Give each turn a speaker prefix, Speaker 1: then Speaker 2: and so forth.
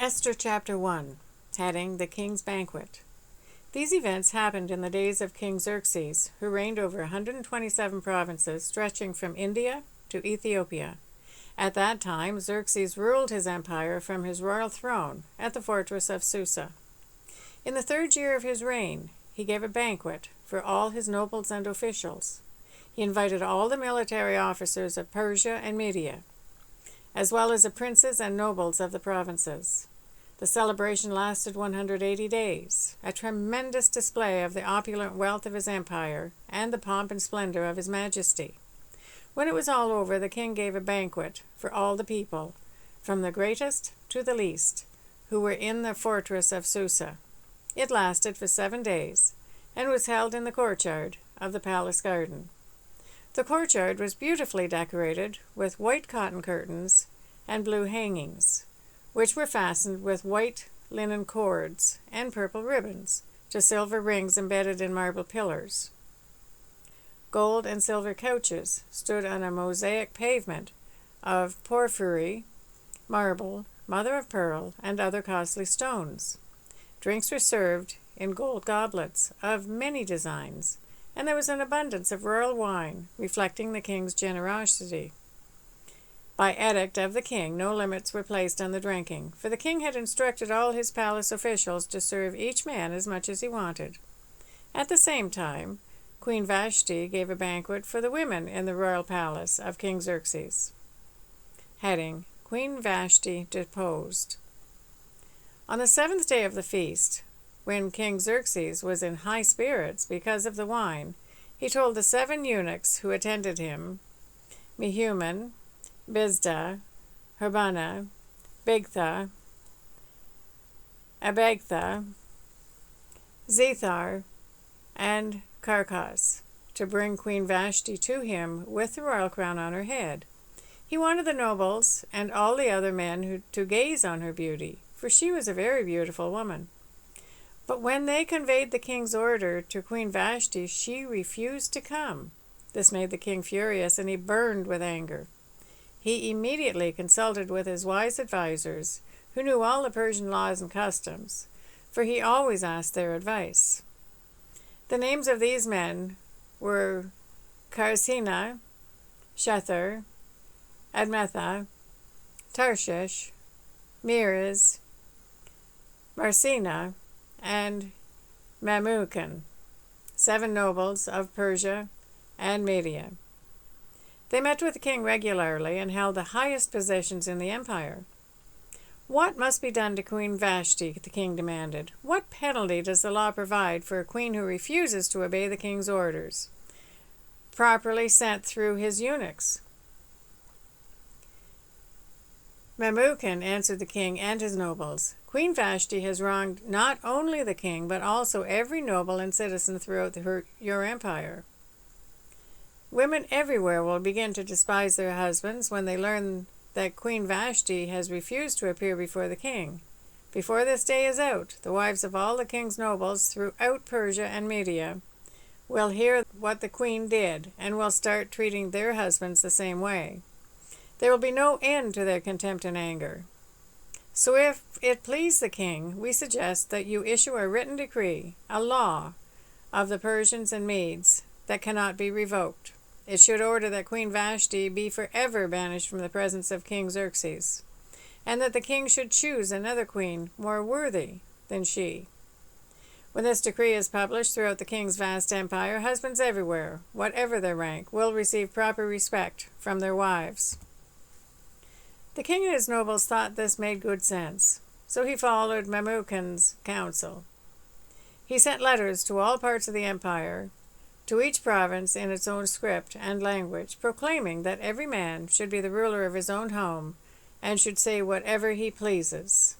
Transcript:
Speaker 1: Esther chapter 1, heading The King's Banquet. These events happened in the days of King Xerxes, who reigned over 127 provinces stretching from India to Ethiopia. At that time, Xerxes ruled his empire from his royal throne at the fortress of Susa. In the 3rd year of his reign, he gave a banquet for all his nobles and officials. He invited all the military officers of Persia and Media, as well as the princes and nobles of the provinces. The celebration lasted 180 days, a tremendous display of the opulent wealth of his empire and the pomp and splendor of his majesty. When it was all over, the king gave a banquet for all the people, from the greatest to the least, who were in the fortress of Susa. It lasted for 7 days, and was held in the courtyard of the palace garden. The courtyard was beautifully decorated with white cotton curtains and blue hangings, which were fastened with white linen cords and purple ribbons to silver rings embedded in marble pillars. Gold and silver couches stood on a mosaic pavement of porphyry, marble, mother of pearl, and other costly stones. Drinks were served in gold goblets of many designs, and there was an abundance of royal wine, reflecting the king's generosity. By edict of the king, no limits were placed on the drinking, for the king had instructed all his palace officials to serve each man as much as he wanted. At the same time, Queen Vashti gave a banquet for the women in the royal palace of King Xerxes. Heading: Queen Vashti deposed. On the 7th day of the feast, when King Xerxes was in high spirits because of the wine, he told the 7 eunuchs who attended him, Mehuman, Bizda, Harbana, Bigtha, Abagtha, Zethar, and Carcas, to bring Queen Vashti to him with the royal crown on her head. He wanted the nobles and all the other men to gaze on her beauty, for she was a very beautiful woman. But when they conveyed the king's order to Queen Vashti, she refused to come. This made the king furious, and he burned with anger. He immediately consulted with his wise advisers, who knew all the Persian laws and customs, for he always asked their advice. The names of these men were Karsina, Shethar, Admetha, Tarshish, Meres, Marsina, and Mamukan, 7 nobles of Persia and Media. They met with the king regularly and held the highest positions in the empire. What must be done to Queen Vashti? The king demanded. What penalty does the law provide for a queen who refuses to obey the king's orders, properly sent through his eunuchs? Mamukan answered the king and his nobles, Queen Vashti has wronged not only the king, but also every noble and citizen throughout your empire. Women everywhere will begin to despise their husbands when they learn that Queen Vashti has refused to appear before the king. Before this day is out, the wives of all the king's nobles throughout Persia and Media will hear what the queen did and will start treating their husbands the same way. There will be no end to their contempt and anger. So if it please the king, we suggest that you issue a written decree, a law of the Persians and Medes that cannot be revoked. It should order that Queen Vashti be forever banished from the presence of King Xerxes, and that the king should choose another queen more worthy than she. When this decree is published throughout the king's vast empire, husbands everywhere, whatever their rank, will receive proper respect from their wives. The king and his nobles thought this made good sense, so he followed Mamukan's counsel. He sent letters to all parts of the empire, to each province in its own script and language, proclaiming that every man should be the ruler of his own home and should say whatever he pleases.